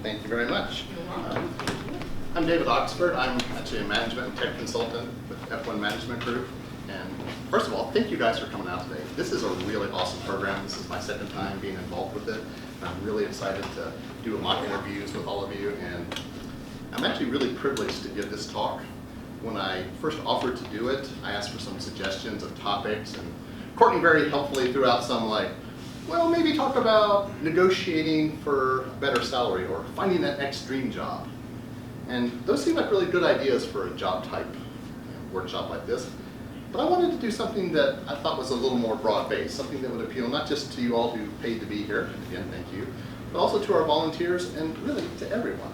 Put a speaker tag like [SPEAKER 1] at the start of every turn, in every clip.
[SPEAKER 1] Thank you very much. I'm David Oxford. I'm actually a management and tech consultant with F1 Management Group. And first of all, thank you guys for coming out today. This is a really awesome program. This is my second time being involved with it. And I'm really excited to do mock interviews with all of you. And I'm actually really privileged to give this talk. When I first offered to do it, I asked for some suggestions of topics, and Courtney very helpfully threw out some like, well, maybe talk about negotiating for a better salary or finding that next dream job. And those seem like really good ideas for a job type workshop like this. But I wanted to do something that I thought was a little more broad-based, something that would appeal not just to you all who paid to be here, and again, thank you, but also to our volunteers and really to everyone.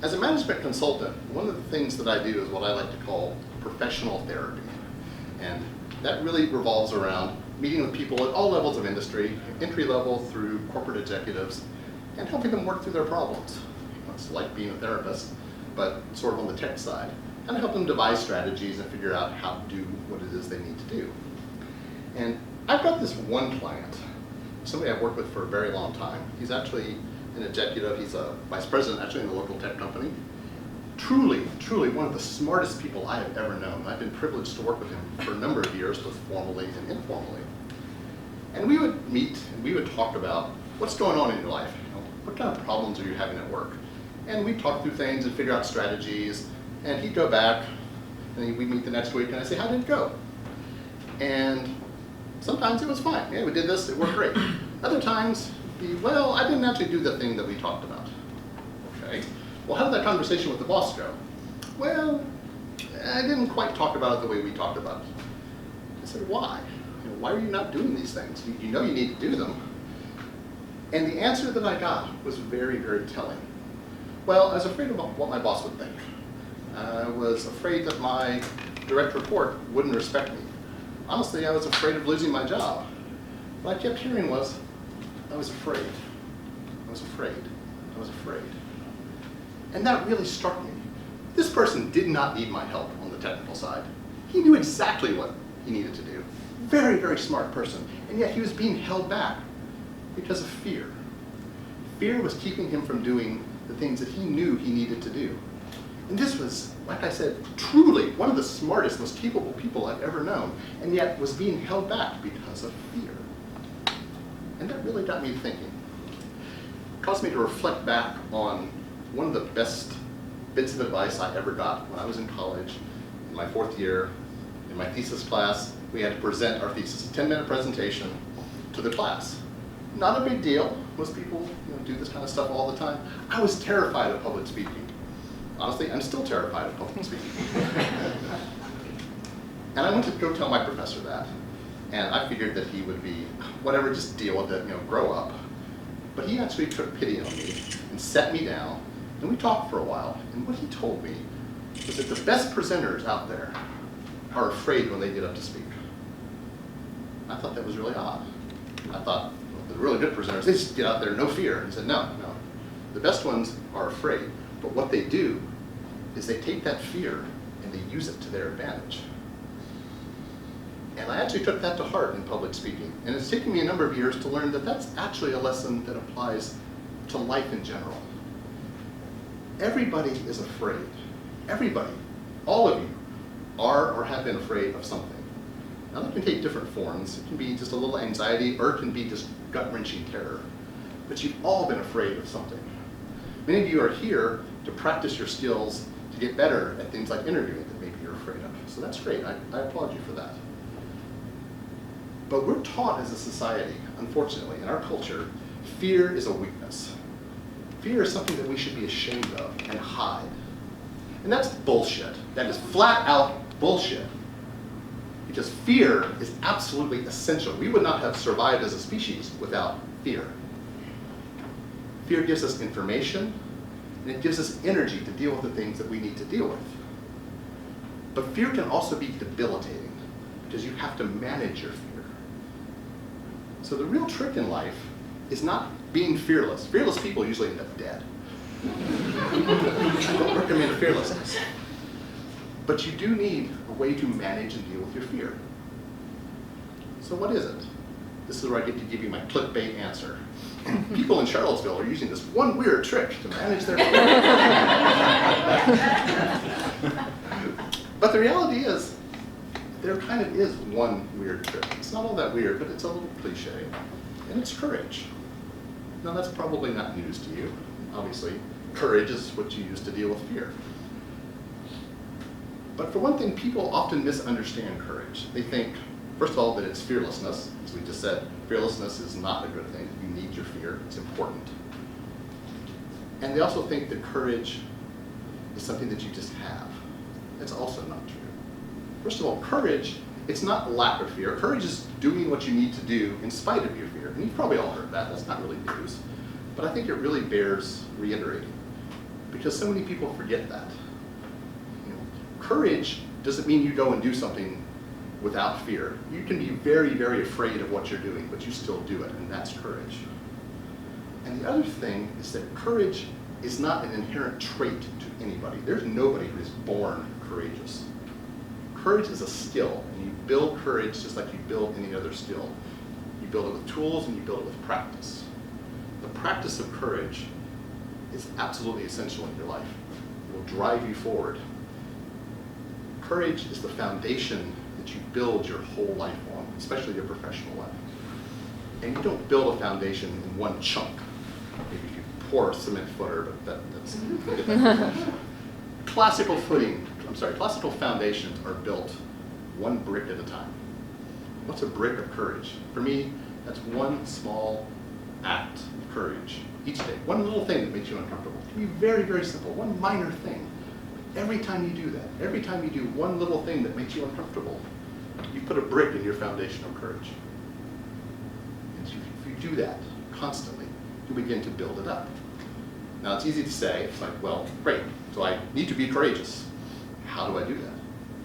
[SPEAKER 1] As a management consultant, one of the things that I do is what I like to call professional therapy. And that really revolves around meeting with people at all levels of industry, entry level through corporate executives, and helping them work through their problems. It's like being a therapist, but sort of on the tech side. And help them devise strategies and figure out how to do what it is they need to do. And I've got this one client, somebody I've worked with for a very long time. He's actually an executive, he's a vice president actually in a local tech company. Truly, truly one of the smartest people I have ever known. I've been privileged to work with him for a number of years, both formally and informally. And we would meet and we would talk about what's going on in your life. You know, what kind of problems are you having at work? And we'd talk through things and figure out strategies. And he'd go back and we'd meet the next week and I'd say, how did it go? And sometimes it was fine. Yeah, we did this, it worked great. Other times, well, I didn't actually do the thing that we talked about. Okay. Well, how did that conversation with the boss go? Well, I didn't quite talk about it the way we talked about it. I said, why? You know, why are you not doing these things? You know you need to do them. And the answer that I got was very, very telling. Well, I was afraid of what my boss would think. I was afraid that my direct report wouldn't respect me. Honestly, I was afraid of losing my job. What I kept hearing was, I was afraid. I was afraid. I was afraid. And that really struck me. This person did not need my help on the technical side. He knew exactly what he needed to do. Very, very smart person. And yet he was being held back because of fear. Fear was keeping him from doing the things that he knew he needed to do. And this was, like I said, truly one of the smartest, most capable people I've ever known, and yet was being held back because of fear. And that really got me thinking. It caused me to reflect back on one of the best bits of advice I ever got when I was in college, in my 4th year, in my thesis class. We had to present our thesis, a 10-minute presentation to the class. Not a big deal. Most people do this kind of stuff all the time. I was terrified of public speaking. Honestly, I'm still terrified of public speaking. And I went to go tell my professor that. And I figured that he would be, whatever, just deal with it, grow up. But he actually took pity on me and sat me down, and we talked for a while. And what he told me was that the best presenters out there are afraid when they get up to speak. I thought that was really odd. I thought, well, the really good presenters, they just get out there, no fear. He said, no. The best ones are afraid. But what they do is they take that fear and they use it to their advantage. And I actually took that to heart in public speaking. And it's taken me a number of years to learn that that's actually a lesson that applies to life in general. Everybody is afraid. Everybody, all of you, are or have been afraid of something. Now that can take different forms. It can be just a little anxiety, or it can be just gut-wrenching terror. But you've all been afraid of something. Many of you are here to practice your skills to get better at things like interviewing that maybe you're afraid of. So that's great. I applaud you for that. But we're taught as a society, unfortunately, in our culture, fear is a weakness. Fear is something that we should be ashamed of and hide. And that's bullshit. That is flat out bullshit. Because fear is absolutely essential. We would not have survived as a species without fear. Fear gives us information, and it gives us energy to deal with the things that we need to deal with. But fear can also be debilitating, because you have to manage your fear. So the real trick in life is not being fearless. Fearless people usually end up dead. I don't recommend fearlessness. But you do need a way to manage and deal with your fear. So what is it? This is where I get to give you my clickbait answer. People in Charlottesville are using this one weird trick to manage their fear. But the reality is, there kind of is one weird trick. It's not all that weird, but it's a little cliche, and it's courage. Now that's probably not news to you. Obviously, courage is what you use to deal with fear. But for one thing, people often misunderstand courage. They think, first of all, that it's fearlessness. As we just said, fearlessness is not a good thing. You need your fear. It's important. And they also think that courage is something that you just have. That's also not true. First of all, courage, it's not lack of fear. Courage is doing what you need to do in spite of your fear. And you've probably all heard that. That's not really news. But I think it really bears reiterating, because so many people forget that. Courage doesn't mean you go and do something without fear. You can be very, very afraid of what you're doing, but you still do it, and that's courage. And the other thing is that courage is not an inherent trait to anybody. There's nobody who is born courageous. Courage is a skill, and you build courage just like you build any other skill. You build it with tools and you build it with practice. The practice of courage is absolutely essential in your life. It will drive you forward. Courage is the foundation that you build your whole life on, especially your professional life. And you don't build a foundation in one chunk. Maybe you pour a cement footer, but that's classical foundations are built one brick at a time. What's a brick of courage? For me, that's one small act of courage each day. One little thing that makes you uncomfortable. It can be very, very simple, one minor thing. Every time you do that, every time you do one little thing that makes you uncomfortable, you put a brick in your foundation of courage. And if you do that constantly, you begin to build it up. Now it's easy to say, it's like, well, great, so I need to be courageous. How do I do that?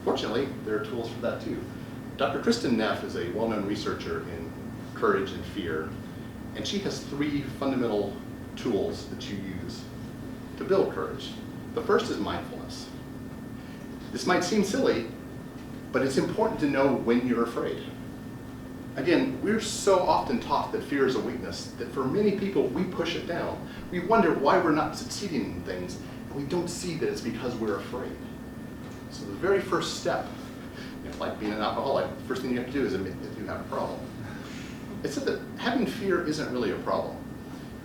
[SPEAKER 1] Fortunately, there are tools for that too. Dr. Kristen Neff is a well-known researcher in courage and fear, and she has 3 fundamental tools that you use to build courage. The first is mindfulness. This might seem silly, but it's important to know when you're afraid. Again, we're so often taught that fear is a weakness that for many people, we push it down. We wonder why we're not succeeding in things, and we don't see that it's because we're afraid. So the very first step, like being an alcoholic, the first thing you have to do is admit that you have a problem. It's that having fear isn't really a problem.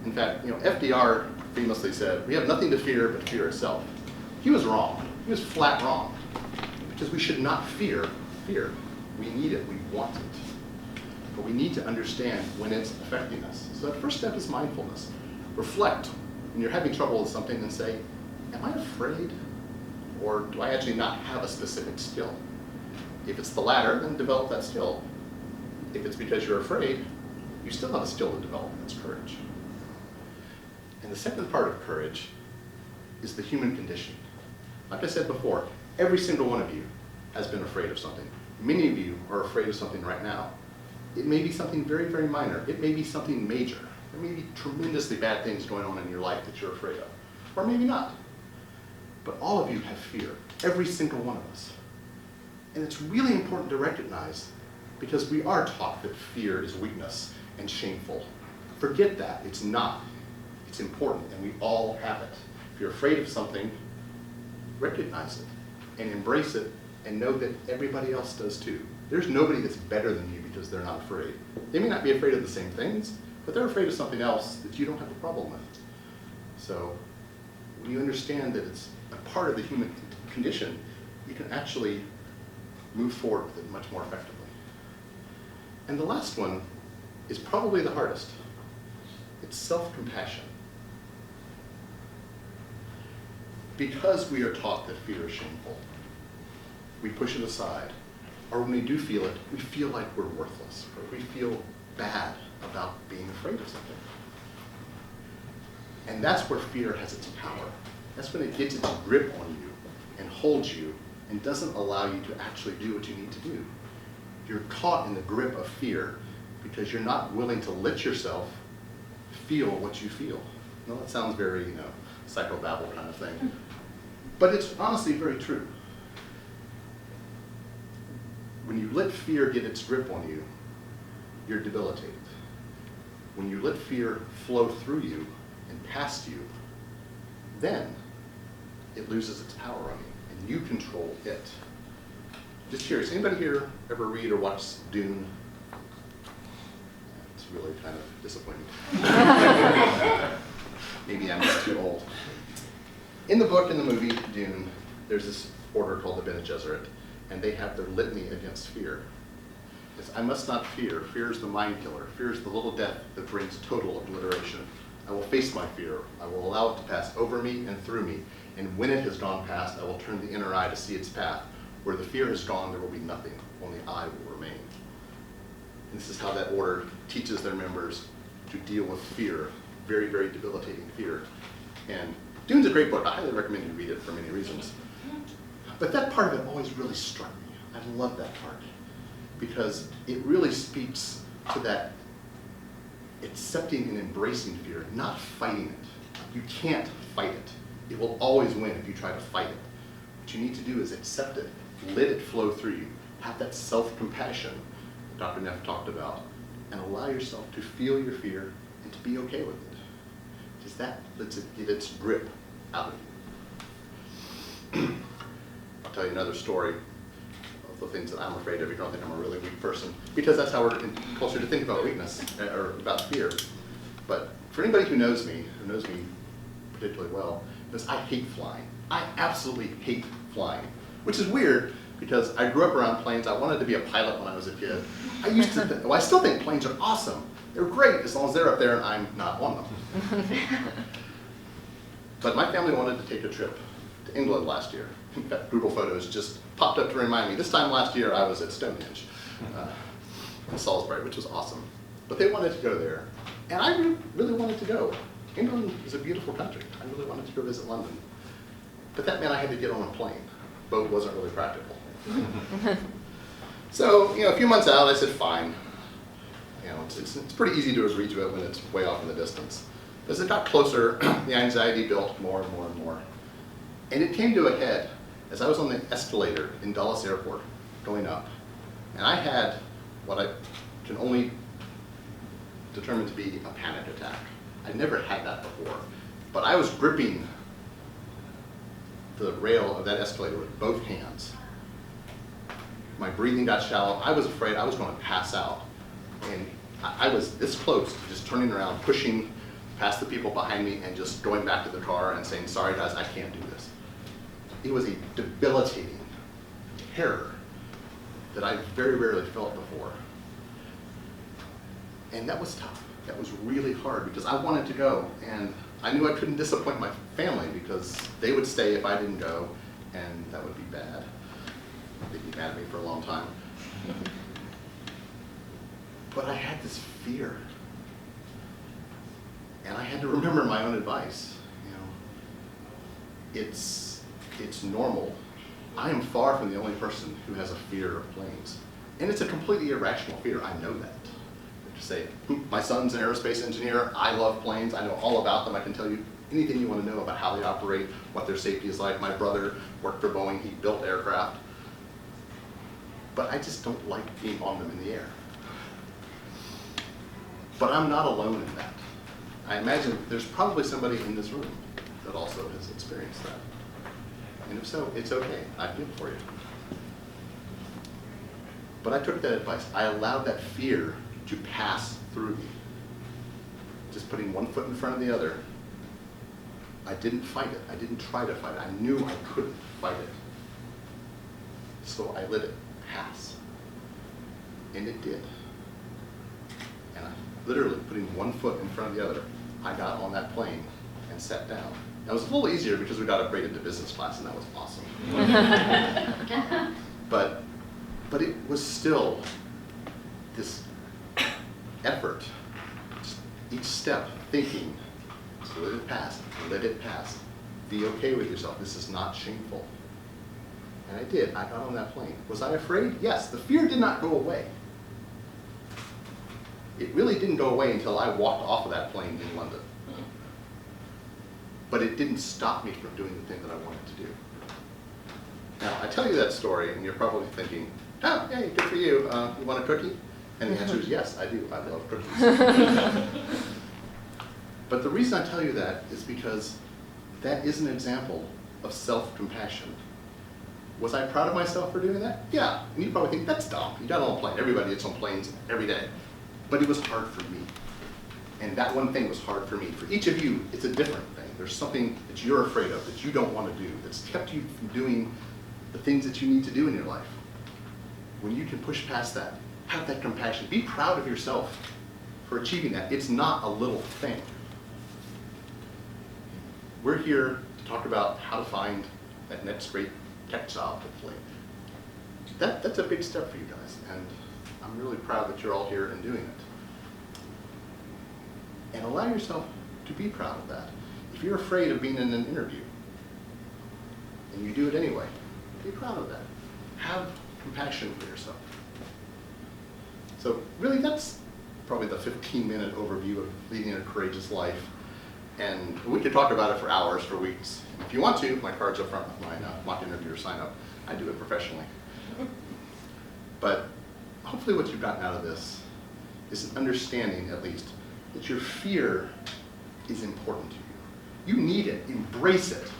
[SPEAKER 1] In fact, FDR famously said, we have nothing to fear but fear itself. He was wrong. He was flat wrong. Because we should not fear fear. We need it. We want it. But we need to understand when it's affecting us. So that first step is mindfulness. Reflect when you're having trouble with something and say, am I afraid? Or do I actually not have a specific skill? If it's the latter, then develop that skill. If it's because you're afraid, you still have a skill to develop. That's courage. And the second part of courage is the human condition. Like I said before, every single one of you has been afraid of something. Many of you are afraid of something right now. It may be something very, very minor. It may be something major. There may be tremendously bad things going on in your life that you're afraid of. Or maybe not. But all of you have fear. Every single one of us. And it's really important to recognize, because we are taught that fear is weakness and shameful. Forget that. It's not. It's important, and we all have it. If you're afraid of something, recognize it and embrace it, and know that everybody else does too. There's nobody that's better than you because they're not afraid. They may not be afraid of the same things, but they're afraid of something else that you don't have a problem with. So when you understand that it's a part of the human condition, you can actually move forward with it much more effectively. And the last one is probably the hardest. It's self-compassion. Because we are taught that fear is shameful, we push it aside. Or when we do feel it, we feel like we're worthless, or we feel bad about being afraid of something. And that's where fear has its power. That's when it gets its grip on you and holds you and doesn't allow you to actually do what you need to do. You're caught in the grip of fear because you're not willing to let yourself feel what you feel. Now that sounds very, psychobabble kind of thing. But it's honestly very true. When you let fear get its grip on you, you're debilitated. when you let fear flow through you and past you, then it loses its power on you, and you control it. Just curious, anybody here ever read or watch Dune? It's really kind of disappointing. Maybe I'm just too old. In the book, in the movie, Dune, there's this order called the Bene Gesserit, and they have their litany against fear. It's, I must not fear. Fear is the mind killer. Fear is the little death that brings total obliteration. I will face my fear. I will allow it to pass over me and through me. And when it has gone past, I will turn the inner eye to see its path. Where the fear is gone, there will be nothing. Only I will remain. And this is how that order teaches their members to deal with fear. Very, very debilitating fear. And Dune's a great book. I highly recommend you read it for many reasons. But that part of it always really struck me. I love that part. Because it really speaks to that accepting and embracing fear, not fighting it. You can't fight it. It will always win if you try to fight it. What you need to do is accept it, let it flow through you, have that self-compassion that Dr. Neff talked about, and allow yourself to feel your fear and to be okay with it. Because that lets it get its grip out of you. I'll tell you another story of the things that I'm afraid of. You don't think I'm a really weak person, because that's how we're in culture to think about weakness, or about fear. But for anybody who knows me particularly well, knows I hate flying. I absolutely hate flying, which is weird because I grew up around planes. I wanted to be a pilot when I was a kid. I used to, well, I still think planes are awesome. They're great as long as they're up there and I'm not on them. But my family wanted to take a trip to England last year. In fact, Google Photos just popped up to remind me. This time last year I was at Stonehenge in Salisbury, which was awesome. But they wanted to go there, and I really wanted to go. England is a beautiful country. I really wanted to go visit London. But that meant I had to get on a plane. Boat wasn't really practical. So, a few months out, I said, fine. It's pretty easy to agree to it when it's way off in the distance. As it got closer, the anxiety built more and more and more. And it came to a head as I was on the escalator in Dulles Airport going up. And I had what I can only determine to be a panic attack. I'd never had that before. But I was gripping the rail of that escalator with both hands. My breathing got shallow. I was afraid I was going to pass out. And I was this close to just turning around, pushing past the people behind me and just going back to the car and saying, sorry guys, I can't do this. It was a debilitating terror that I very rarely felt before. And that was tough. That was really hard because I wanted to go, and I knew I couldn't disappoint my family because they would stay if I didn't go, and that would be bad. They'd be mad at me for a long time. But I had this fear. And I had to remember my own advice. It's normal. I am far from the only person who has a fear of planes. And it's a completely irrational fear, I know that. To say, my son's an aerospace engineer, I love planes, I know all about them, I can tell you anything you want to know about how they operate, what their safety is like. My brother worked for Boeing, he built aircraft. But I just don't like being on them in the air. But I'm not alone in that. I imagine there's probably somebody in this room that also has experienced that. And if so, it's okay, I feel for you. But I took that advice. I allowed that fear to pass through me. Just putting one foot in front of the other. I didn't fight it. I didn't try to fight it. I knew I couldn't fight it. So I let it pass. And it did. And I literally putting one foot in front of the other, I got on that plane and sat down. Now, it was a little easier because we got upgraded to business class, and that was awesome. But it was still this effort, just each step thinking, so let it pass, be okay with yourself, this is not shameful. And I did, I got on that plane. Was I afraid? Yes, the fear did not go away. It really didn't go away until I walked off of that plane in London. But it didn't stop me from doing the thing that I wanted to do. Now, I tell you that story, and you're probably thinking, oh, hey, good for you. You want a cookie? And the answer is yes, I do. I love cookies. But the reason I tell you that is because that is an example of self-compassion. Was I proud of myself for doing that? Yeah. And you probably think, that's dumb. You got on a plane. Everybody gets on planes every day. But it was hard for me. And that one thing was hard for me. For each of you, it's a different thing. There's something that you're afraid of, that you don't want to do, that's kept you from doing the things that you need to do in your life. When you can push past that, have that compassion, be proud of yourself for achieving that. It's not a little thing. We're here to talk about how to find that next great tech job, hopefully. That's a big step for you guys, and I'm really proud that you're all here and doing it. And allow yourself to be proud of that. If you're afraid of being in an interview, and you do it anyway, be proud of that. Have compassion for yourself. So really, that's probably the 15-minute overview of leading a courageous life. And we could talk about it for hours, for weeks. If you want to, my card's up front with my mock interviewer sign up. I do it professionally. But hopefully what you've gotten out of this is an understanding, at least, that your fear is important to you. You need it. Embrace it.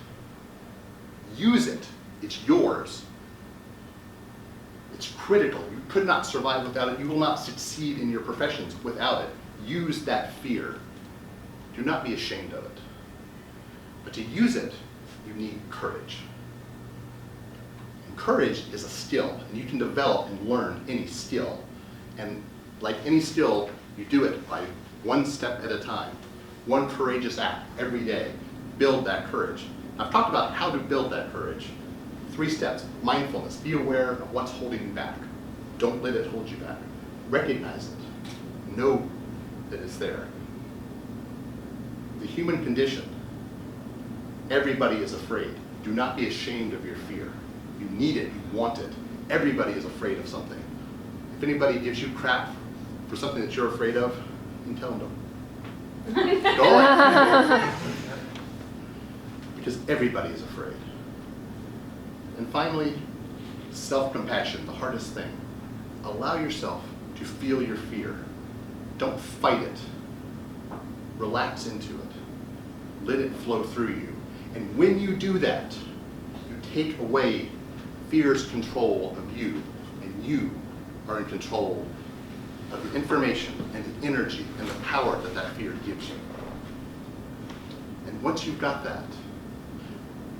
[SPEAKER 1] Use it. It's yours. It's critical. You could not survive without it. You will not succeed in your professions without it. Use that fear. Do not be ashamed of it. But to use it, you need courage. And courage is a skill, and you can develop and learn any skill. And like any skill, you do it by one step at a time, one courageous act every day. Build that courage. I've talked about how to build that courage. 3 steps. Mindfulness. Be aware of what's holding you back. Don't let it hold you back. Recognize it. Know that it's there. The human condition. Everybody is afraid. Do not be ashamed of your fear. You need it. You want it. Everybody is afraid of something. If anybody gives you crap for something that you're afraid of, you can tell them don't. Go away. Because everybody is afraid. And finally, self-compassion, the hardest thing. Allow yourself to feel your fear. Don't fight it. Relax into it. Let it flow through you. And when you do that, you take away fear's control of you, and you are in control of the information and the energy and the power that that fear gives you. And once you've got that,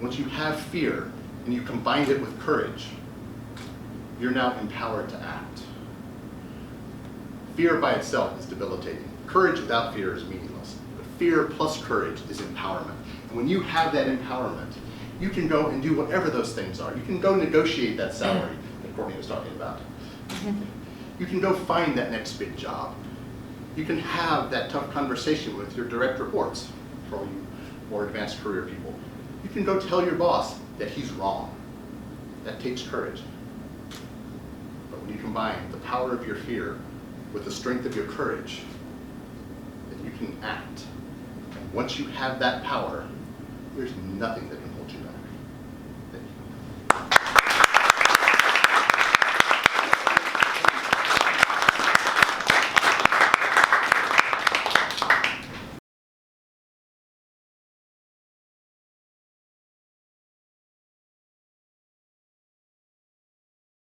[SPEAKER 1] once you have fear and you combine it with courage, you're now empowered to act. Fear by itself is debilitating. Courage without fear is meaningless. But fear plus courage is empowerment. And when you have that empowerment, you can go and do whatever those things are. You can go negotiate that salary that Courtney was talking about. You can go find that next big job. You can have that tough conversation with your direct reports, for all you more advanced career people. You can go tell your boss that he's wrong. That takes courage. But when you combine the power of your fear with the strength of your courage, then you can act. And once you have that power, there's nothing that